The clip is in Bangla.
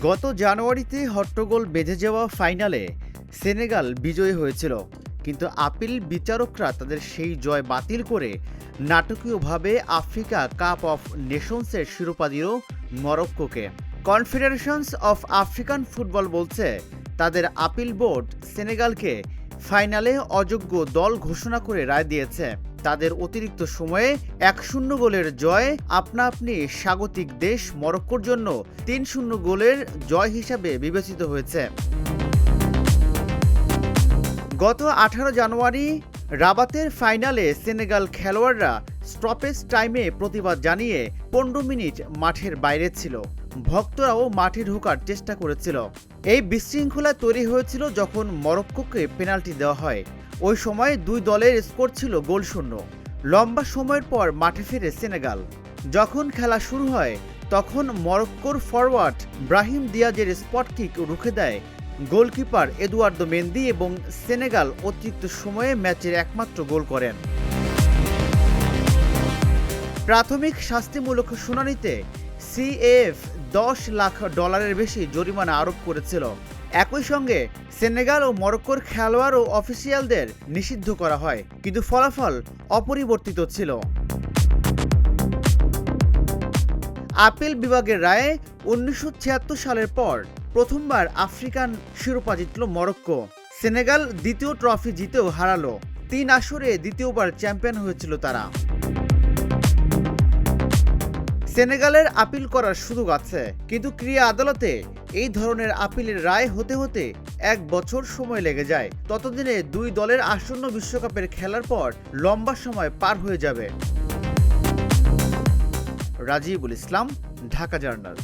গত জানুয়ারিতে হট্টগোল বেঁধে যাওয়া ফাইনালে সেনেগাল বিজয়ী হয়েছিল, কিন্তু আপিল বিচারকরা তাদের সেই জয় বাতিল করে নাটকীয়ভাবে আফ্রিকা কাপ অফ নেশনসের শিরোপা দিল মরক্কোকে। কনফেডারেশনস অফ আফ্রিকান ফুটবল বলছে তাদের আপিল বোর্ড সেনেগালকে ফাইনালে অযোগ্য দল ঘোষণা করে রায় দিয়েছে। তাদের অতিরিক্ত সময়ে 1-0 গোলের জয় আপনা আপনি স্বাগতিক দেশ মরক্কোর জন্য 3-0 গোলের জয় হিসাবে বিবেচিত হয়েছে। গত 18 জানুয়ারি রাবাতের ফাইনালে সেনেগাল খেলোয়াড়রা স্টপেজ টাইমে প্রতিবাদ জানিয়ে 15 মিনিট মাঠের বাইরে ছিল। ভক্তরাও মাঠে ঢোকার চেষ্টা করেছিল। এই বিশৃঙ্খলা তৈরি হয়েছিল যখন মরক্কোকে পেনাল্টি দেওয়া হয়। ওই সময় দুই দলের স্কোর ছিল গোলশূন্য। লম্বা সময়ের পর মাঠে ফিরে সেনেগাল। যখন খেলা শুরু হয় তখন মরক্কোর ফরওয়ার্ড ব্রাহিম দিয়াজের স্পট কিক রুখে দেয় গোলকিপার এদুয়ার্দো মেন্দি এবং সেনেগাল অতিরিক্ত সময়ে ম্যাচের একমাত্র গোল করেন। প্রাথমিক শাস্তিমূলক শুনানিতে সিএএফ $10 লাখ বেশি জরিমানা আরোপ করেছিল। একই সঙ্গে সেনেগাল ও মরক্কোর খেলোয়াড় ও অফিসিয়ালদের নিষিদ্ধ করা হয়, কিন্তু ফলাফল অপরিবর্তিত ছিল। আপিল বিভাগের রায়ে 1976 সালের পর প্রথমবার আফ্রিকান শিরোপা জিতল মরক্কো। সেনেগাল দ্বিতীয় ট্রফি জিতেও হারালো। 3 আসরে দ্বিতীয়বার চ্যাম্পিয়ন হয়েছিল তারা। সেনেগালের আপিল করার সুযোগ আছে, কিন্তু ক্রীড়া আদালতে এই ধরনের আপিলের রায় হতে হতে 1 বছর সময় লেগে যায়। ততদিনে দুই দলের আসন্ন বিশ্বকাপের খেলার পর লম্বা সময় পার হয়ে যাবে। রাজিবুল ইসলাম, ঢাকা জার্নাল।